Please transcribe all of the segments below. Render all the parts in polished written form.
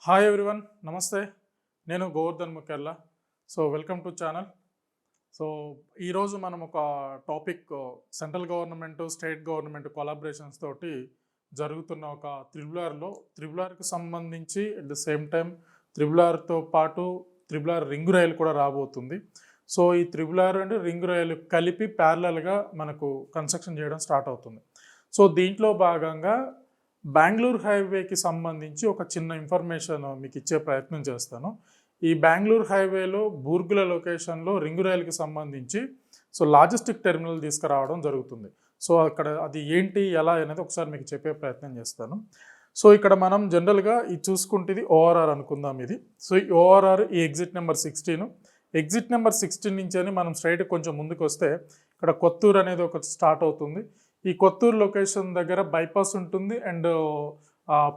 Hi everyone, నమస్తే. నేను Govardhan Mukhyarla. Welcome to channel. So ఈరోజు మనం ఒక topic, central government state government collaborations తోటి జరుగుతున్న ఒక త్రిబుల్ ఆర్కి సంబంధించి at the same time triple ఆర్తో పాటు త్రిబుల్ ఆర్ రింగ్ రైలు కూడా రాబోతుంది. సో ఈ triple R and ring rail కలిపి ప్యారలల్గా మనకు కన్స్ట్రక్షన్ చేయడం స్టార్ట్ అవుతుంది. సో దీంట్లో భాగంగా బెంగళూరు హైవేకి సంబంధించి ఒక చిన్న ఇన్ఫర్మేషన్ మీకు ఇచ్చే ప్రయత్నం చేస్తాను. ఈ బెంగళూరు హైవేలో బూర్గుల లొకేషన్లో రింగ్ రైలుకి సంబంధించి లాజిస్టిక్ టెర్మినల్ తీసుకురావడం జరుగుతుంది. సో అక్కడ అది ఏంటి ఎలా అనేది ఒకసారి మీకు చెప్పే ప్రయత్నం చేస్తాను. సో ఇక్కడ మనం జనరల్గా ఇది చూసుకుంటే ఇది ఓఆర్ఆర్ అనుకుందాం. ఇది ఈ ఓఆర్ఆర్ ఈ ఎగ్జిట్ నెంబర్ 16 నుంచి అని మనం స్ట్రైట్ కొంచెం ముందుకు వస్తే ఇక్కడ కొత్తూరు అనేది ఒకటి స్టార్ట్ అవుతుంది. ఈ కొత్తూరు లొకేషన్ దగ్గర బైపాస్ ఉంటుంది అండ్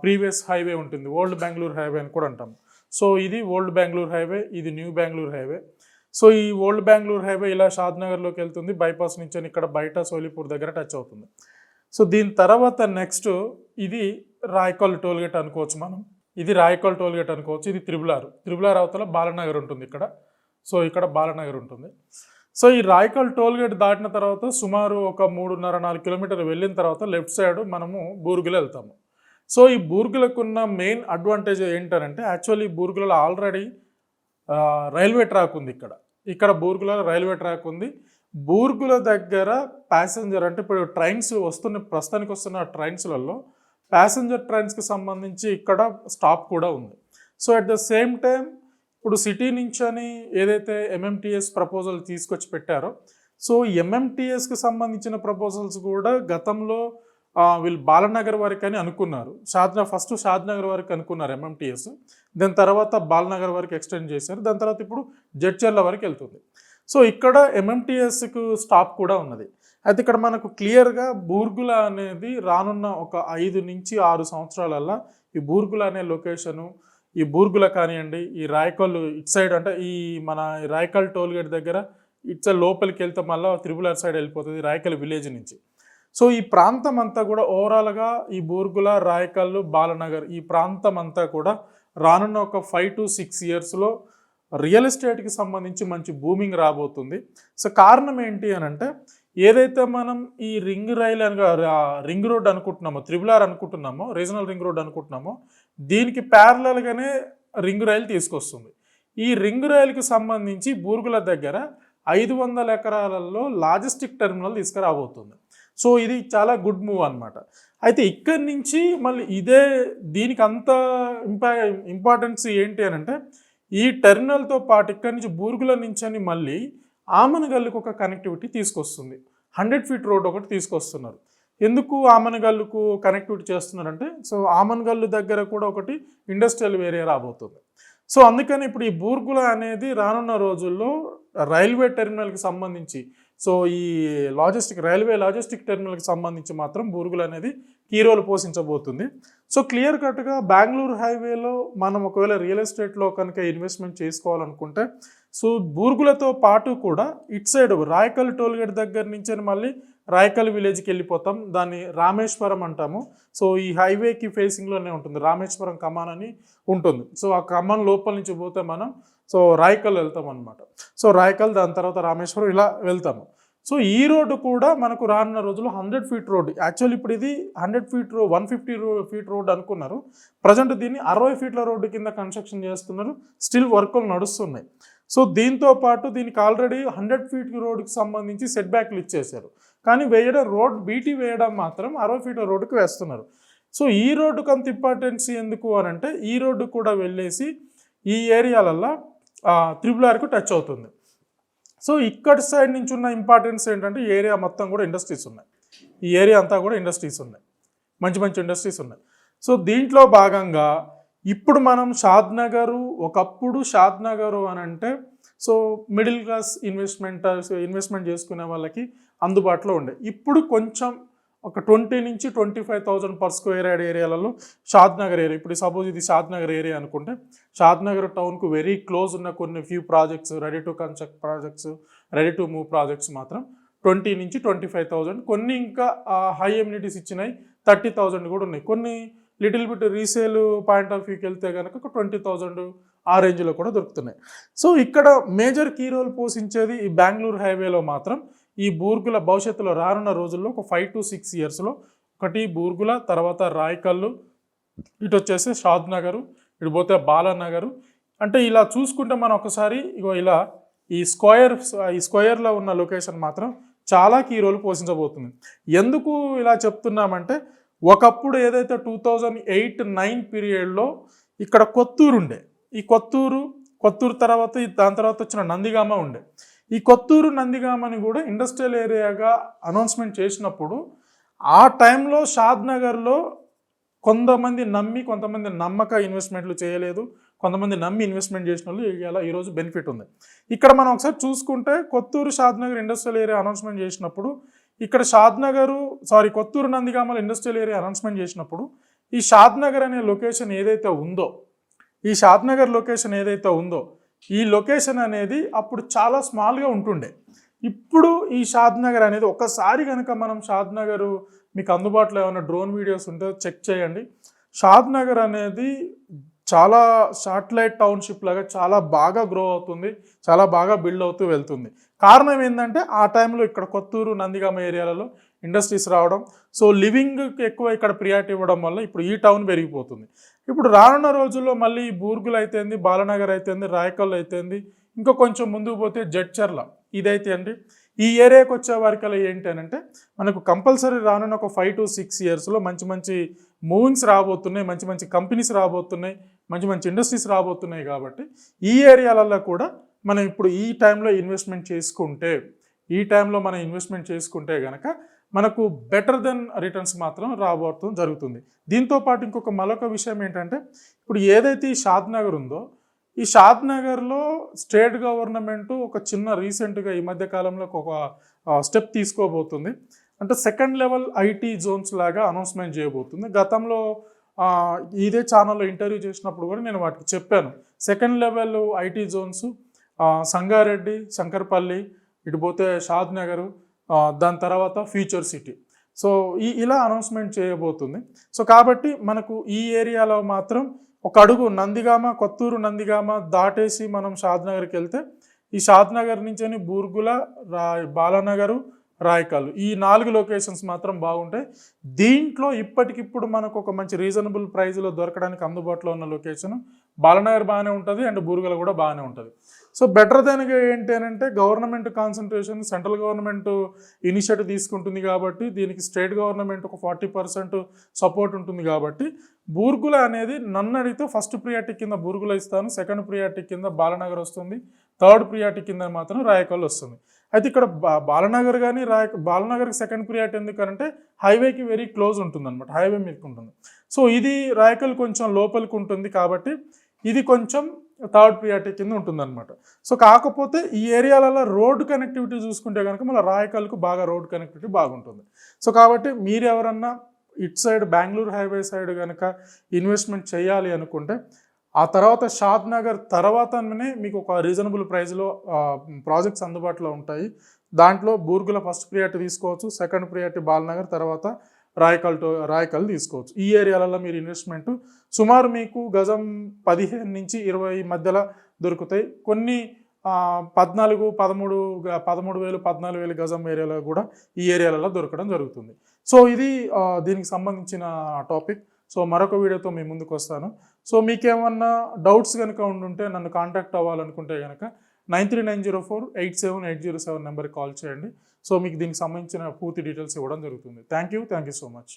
ప్రీవియస్ హైవే ఉంటుంది, ఓల్డ్ బెంగళూరు హైవే అని కూడా అంటాం. సో ఇది ఓల్డ్ బెంగళూరు హైవే, ఇది న్యూ బెంగళూరు హైవే. సో ఈ ఓల్డ్ బెంగళూరు హైవే ఇలా షాద్నగర్లోకి వెళ్తుంది, బైపాస్ నుంచి అని ఇక్కడ బయట సోలిపూర్ దగ్గర టచ్ అవుతుంది. సో దీని తర్వాత నెక్స్ట్ ఇది రాయకల్ టోల్గేట్ అనుకోవచ్చు మనం. ఇది రాయకల్ టోల్గేట్ అనుకోవచ్చు. ఇది త్రిబుల్ ఆర్ అవతల బాలనగర్ ఉంటుంది ఇక్కడ. సో ఇక్కడ బాలనగర్ ఉంటుంది. సో ఈ రాయకల్ టోల్గేట్ దాటిన తర్వాత సుమారు ఒక 3.5-4 కిలోమీటర్లు వెళ్ళిన తర్వాత లెఫ్ట్ సైడ్ మనము బూర్గుల వెళ్తాము. సో ఈ బూర్గులకున్న మెయిన్ అడ్వాంటేజ్ ఏంటంటే యాక్చువల్లీ బూర్గులలో ఆల్రెడీ రైల్వే ట్రాక్ ఉంది. ఇక్కడ బూర్గులలో రైల్వే ట్రాక్ ఉంది. బూర్గుల దగ్గర ప్యాసింజర్ అంటే ఇప్పుడు ట్రైన్స్ ప్రస్తుతానికి వస్తున్న ట్రైన్స్లలో ప్యాసింజర్ ట్రైన్స్కి సంబంధించి ఇక్కడ స్టాప్ కూడా ఉంది. So at the same time ఇప్పుడు సిటీ నుంచి అని ఏదైతే ఎంఎంటీఎస్ ప్రపోజల్ తీసుకొచ్చి పెట్టారో, సో ఎంఎంటీఎస్కి సంబంధించిన ప్రపోజల్స్ కూడా గతంలో వీళ్ళు బాలనగర్ వరకు అని అనుకున్నారు. ఫస్ట్ షాద్నగర్ వరకు అనుకున్నారు ఎంఎంటీఎస్, దాని తర్వాత బాలనగర్ వరకు ఎక్స్టెండ్ చేశారు, దాని తర్వాత ఇప్పుడు జడ్చర్ల వరకు వెళ్తుంది. సో ఇక్కడ ఎంఎంటీఎస్కు స్టాప్ కూడా ఉన్నది. అయితే ఇక్కడ మనకు క్లియర్గా బూర్గుల అనేది రానున్న ఒక 5 నుంచి 6 సంవత్సరాలల్లా ఈ బూర్గుల అనే లొకేషను, ఈ బూర్గుల కానివ్వండి, ఈ రాయకల్ ఇటు సైడ్ అంటే ఈ మన రాయకల్ టోల్గేట్ దగ్గర ఇటు సైడ్ లోపలికి వెళ్తే మళ్ళీ త్రిబుల్ ఆర్ సైడ్ వెళ్ళిపోతుంది రాయకల్ విలేజ్ నుంచి. సో ఈ ప్రాంతం అంతా కూడా ఓవరాల్గా ఈ బూర్గుల, రాయకల్, బాలనగర్ ఈ ప్రాంతం అంతా కూడా రానున్న ఒక 5 to 6 ఇయర్స్లో రియల్ ఎస్టేట్కి సంబంధించి మంచి బూమింగ్ రాబోతుంది. సో కారణం ఏంటి అని అంటే ఏదైతే మనం ఈ రింగ్ రైల్ రింగ్ రోడ్ అనుకుంటున్నామో, త్రిబుల్ ఆర్ అనుకుంటున్నామో, రీజనల్ రింగ్ రోడ్ అనుకుంటున్నామో, దీనికి ప్యారలల్గానే రింగ్ రైల్ తీసుకొస్తుంది. ఈ రింగ్ రైలుకి సంబంధించి బూర్గుల దగ్గర 500 ఎకరాలలో లాజిస్టిక్ టెర్మినల్ తీసుకురాబోతుంది. సో ఇది చాలా గుడ్ మూవ్ అనమాట. అయితే ఇక్కడి నుంచి మళ్ళీ దీనికి అంత ఇంపార్టెన్స్ ఏంటి అని అంటే ఈ టెర్మినల్తో పాటు ఇక్కడి నుంచి బూర్గుల నుంచి అని మళ్ళీ ఆమనగల్లుకు ఒక కనెక్టివిటీ తీసుకొస్తుంది. 100 feet రోడ్ ఒకటి తీసుకొస్తున్నారు. ఎందుకు ఆమనగల్లుకు కనెక్టివిటీ చేస్తున్నారంటే సో ఆమనగల్లు దగ్గర కూడా ఒకటి ఇండస్ట్రియల్ ఏరియా రాబోతుంది. సో అందుకని ఇప్పుడు ఈ బూర్గుల అనేది రానున్న రోజుల్లో రైల్వే టెర్మినల్కి సంబంధించి సో ఈ రైల్వే లాజిస్టిక్ టెర్మినల్కి సంబంధించి మాత్రం బూర్గుల అనేది కీ రోల్ పోషించబోతుంది. సో క్లియర్ కట్గా బెంగళూరు హైవేలో మనం ఒకవేళ రియల్ ఎస్టేట్లో కనుక ఇన్వెస్ట్మెంట్ చేసుకోవాలనుకుంటే సో బూర్గులతో పాటు కూడా ఇటు సైడ్ రాయకల్ టోల్గేట్ దగ్గర నుంచి మళ్ళీ రాయకల్ విలేజ్కి వెళ్ళిపోతాం. దాన్ని రామేశ్వరం అంటాము. సో ఈ హైవేకి ఫేసింగ్లోనే ఉంటుంది, రామేశ్వరం కమాన్ అని ఉంటుంది. సో ఆ కమాన్ లోపల నుంచి పోతే మనం సో రాయకల్ వెళ్తాం అనమాట. సో రాయకల్, దాని తర్వాత రామేశ్వరం ఇలా వెళ్తాము. సో ఈ రోడ్డు కూడా మనకు రానున్న రోజుల్లో 100 feet రోడ్డు. యాక్చువల్లీ ఇప్పుడు ఇది 100 feet 150 feet రోడ్డు అనుకున్నారు. ప్రజెంట్ దీన్ని 60 feet రోడ్డు కింద కన్స్ట్రక్షన్ చేస్తున్నారు. స్టిల్ వర్కులు నడుస్తున్నాయి. సో దీంతో పాటు దీనికి ఆల్రెడీ 100 feet రోడ్డుకి సంబంధించి సెట్ బ్యాక్లు ఇచ్చేశారు. కానీ బీటీ వేయడం మాత్రం 60 feet రోడ్డుకి వేస్తున్నారు. సో ఈ రోడ్డుకు అంత ఇంపార్టెన్స్ ఎందుకు అని అంటే ఈ రోడ్డు కూడా వెళ్ళేసి ఈ ఏరియాలల్లో త్రిబుల్ ఆర్కు టచ్ అవుతుంది. సో ఇక్కడ సైడ్ నుంచి ఉన్న ఇంపార్టెన్స్ ఏంటంటే ఈ ఏరియా మొత్తం కూడా ఇండస్ట్రీస్ ఉన్నాయి. ఈ ఏరియా అంతా కూడా ఇండస్ట్రీస్ ఉన్నాయి, మంచి మంచి ఇండస్ట్రీస్ ఉన్నాయి. సో దీంట్లో భాగంగా ఇప్పుడు మనం ఒకప్పుడు షాద్నగరు అని అంటే సో మిడిల్ క్లాస్ ఇన్వెస్ట్మెంట్ చేసుకునే వాళ్ళకి అందుబాటులో ఉండే. ఇప్పుడు కొంచెం ఒక 20 నుంచి 25,000 per square yard ఏరియాలలో షాద్నగర్ ఏరియా, ఇప్పుడు సపోజ్ ఇది షాద్నగర్ ఏరియా అనుకుంటే షాద్నగర్ టౌన్కు వెరీ క్లోజ్ ఉన్న కొన్ని few projects, ready to construct projects, ready to move projects మాత్రం 20 నుంచి 25,000, కొన్ని ఇంకా హై ఎమ్యూనిటీస్ ఇచ్చినాయి 30,000 కూడా ఉన్నాయి. కొన్ని little bit resale point of వ్యూకి వెళ్తే కనుక ఒక 20,000 ఆ రేంజ్లో కూడా దొరుకుతున్నాయి. సో ఇక్కడ మేజర్ కీ రోల్ పోషించేది ఈ బెంగళూరు హైవేలో మాత్రం ఈ బూర్గుల భవిష్యత్తులో రానున్న రోజుల్లో ఒక 5 to 6 ఇయర్స్లో ఒకటి బూర్గుల, తర్వాత రాయకల్లు, ఇటు వచ్చేసి షాద్ నగరు, ఇటు పోతే బాలానగరు. అంటే ఇలా చూసుకుంటే మనం ఒకసారి ఇగో ఇలా ఈ స్క్వేర్లో ఉన్న లొకేషన్ మాత్రం చాలా కీ రోల్ పోషించబోతుంది. ఎందుకు ఇలా చెప్తున్నామంటే ఒకప్పుడు ఏదైతే 2008-9 పీరియడ్లో ఇక్కడ కొత్తూరు ఉండే, ఈ కొత్తూరు తర్వాత దాని తర్వాత వచ్చిన నందిగామ ఉండే. ఈ కొత్తూరు నందిగామని కూడా ఇండస్ట్రియల్ ఏరియాగా అనౌన్స్మెంట్ చేసినప్పుడు ఆ టైంలో షాద్ నగర్లో కొంతమంది నమ్మక ఇన్వెస్ట్మెంట్లు చేయలేదు, కొంతమంది నమ్మి ఇన్వెస్ట్మెంట్ చేసిన వాళ్ళు ఇలా ఈరోజు బెనిఫిట్ ఉంది. ఇక్కడ మనం ఒకసారి చూసుకుంటే కొత్తూరు షాద్ నగర్ ఇండస్ట్రియల్ ఏరియా అనౌన్స్మెంట్ చేసినప్పుడు ఇక్కడ కొత్తూరు నందిగామల ఇండస్ట్రియల్ ఏరియా అనౌన్స్మెంట్ చేసినప్పుడు ఈ షాద్ నగర్ అనే లొకేషన్ ఏదైతే ఉందో, ఈ లొకేషన్ అనేది అప్పుడు చాలా స్మాల్గా ఉంటుండే. ఇప్పుడు ఈ షాద్ నగర్ అనేది ఒకసారి కనుక మనం షాద్ నగర్ మీకు అందుబాటులో ఏమైనా డ్రోన్ వీడియోస్ ఉంటే చెక్ చేయండి. షాద్ నగర్ అనేది చాలా శాటిలైట్ టౌన్షిప్ లాగా చాలా బాగా గ్రో అవుతుంది, చాలా బాగా బిల్డ్ అవుతూ వెళ్తుంది. కారణం ఏంటంటే ఆ టైంలో ఇక్కడ కొత్తూరు నందిగామ ఏరియాలలో ఇండస్ట్రీస్ రావడం, సో లివింగ్కి ఎక్కువ ఇక్కడ ప్రియారిటీ ఇవ్వడం వల్ల ఇప్పుడు ఈ టౌన్ పెరిగిపోతుంది. ఇప్పుడు రానున్న రోజుల్లో మళ్ళీ బూర్గులు అయితేంది, బాలనగర్ అయితేంది, రాయకల్ అయితేంది, ఇంకా కొంచెం ముందుకు పోతే జడ్చర్ల ఇదైతే అండి. ఈ ఏరియాకి వచ్చే వారికల్లా ఏంటి అని అంటే మనకు కంపల్సరీ రానున్న ఒక 5 to 6 ఇయర్స్లో మంచి మూవింగ్స్ రాబోతున్నాయి, మంచి కంపెనీస్ రాబోతున్నాయి, మంచి ఇండస్ట్రీస్ రాబోతున్నాయి. కాబట్టి ఈ ఏరియాలలో కూడా మనం ఇప్పుడు ఈ టైంలో ఇన్వెస్ట్మెంట్ చేసుకుంటే కనుక మనకు బెటర్ దెన్ రిటర్న్స్ మాత్రం రాబోతుంది జరుగుతుంది. దీంతోపాటు మరొక విషయం ఏంటంటే ఇప్పుడు ఏదైతే ఈ షాద్ నగర్ ఉందో, ఈ షాద్ నగర్లో స్టేట్ గవర్నమెంట్ ఒక చిన్న రీసెంట్గా ఈ మధ్య కాలంలో ఒక స్టెప్ తీసుకోబోతుంది. అంటే సెకండ్ లెవెల్ ఐటీ జోన్స్ లాగా అనౌన్స్మెంట్ చేయబోతుంది. గతంలో ఇదే ఛానల్లో ఇంటర్వ్యూ చేసినప్పుడు కూడా నేను వాటికి చెప్పాను. Second level IT zones Sangareddy, Shankarpally, ఇటు పోతే షాద్ నగరు, దాని తర్వాత ఫ్యూచర్ సిటీ, సో ఇలా అనౌన్స్మెంట్ చేయబోతుంది. సో కాబట్టి మనకు ఈ ఏరియాలో మాత్రం ఒక అడుగు కొత్తూరు నందిగామ దాటేసి మనం షాద్ నగర్కి వెళ్తే ఈ షాద్ నగర్ నుంచి బూర్గుల, బాలానగరు, రాయకల్ ఈ 4 లొకేషన్స్ మాత్రం బాగుంటాయి. దీంట్లో ఇప్పటికిప్పుడు మనకు ఒక మంచి రీజనబుల్ ప్రైస్లో దొరకడానికి అందుబాటులో ఉన్న లొకేషన్ బాలనగర్ బాగానే ఉంటుంది అండ్ బూర్గుల కూడా బాగానే ఉంటుంది. సో బెటర్ దానిగా ఏంటి అని అంటే government concentration, central government initiative తీసుకుంటుంది కాబట్టి దీనికి స్టేట్ గవర్నమెంట్ ఒక 40% సపోర్ట్ ఉంటుంది. కాబట్టి బూర్గుల అనేది నన్ను అడిగితే ఫస్ట్ ప్రియారిటీ కింద బూర్గుల ఇస్తాను, సెకండ్ ప్రియారిటీ కింద బాలనగర్ వస్తుంది, థర్డ్ ప్రియారిటీ కింద మాత్రం రాయకల్ వస్తుంది. అయితే ఇక్కడ బాలనగర్ కానీ బాలనగర్కి సెకండ్ ప్రియారిటీ ఎందుకంటే హైవేకి వెరీ క్లోజ్ ఉంటుంది అనమాట, హైవే మీకు ఉంటుంది. సో ఇది రాయకల్ కొంచెం లోపలికి ఉంటుంది కాబట్టి ఇది కొంచెం థర్డ్ ప్రియారిటీ కింద ఉంటుందన్నమాట. సో కాకపోతే ఈ ఏరియాలలో రోడ్ కనెక్టివిటీ చూసుకుంటే కనుక మళ్ళీ రాయకల్కు బాగా రోడ్ కనెక్టివిటీ బాగుంటుంది. సో కాబట్టి మీరు ఎవరన్నా ఇటు సైడ్ బెంగళూరు హైవే సైడ్ కనుక ఇన్వెస్ట్మెంట్ చేయాలి అనుకుంటే ఆ తర్వాత షాద్ నగర్ తర్వాతనే మీకు ఒక రీజనబుల్ ప్రైస్లో ప్రాజెక్ట్స్ అందుబాటులో ఉంటాయి. దాంట్లో బూర్గుల ఫస్ట్ ప్రియారిటీ తీసుకోవచ్చు, సెకండ్ ప్రియారిటీ బాలనగర్, తర్వాత రాయకల్ తీసుకోవచ్చు. ఈ ఏరియాలలో మీరు ఇన్వెస్ట్మెంట్ సుమారు మీకు గజం 15 నుంచి 20 మధ్యలో దొరుకుతాయి. కొన్ని 13,000 గజం ఏరియాలో కూడా ఈ ఏరియాలలో దొరకడం జరుగుతుంది. సో ఇది దీనికి సంబంధించిన టాపిక్. సో మరొక వీడియోతో మీ ముందుకు వస్తాను. సో మీకేమన్నా డౌట్స్ కనుక ఉండుంటే నన్ను కాంటాక్ట్ అవ్వాలనుకుంటే కనుక 9390487807 నెంబర్కి కాల్ చేయండి. సో మీకు దీనికి సంబంధించిన పూర్తి డీటెయిల్స్ ఇవ్వడం జరుగుతుంది. Thank you so much.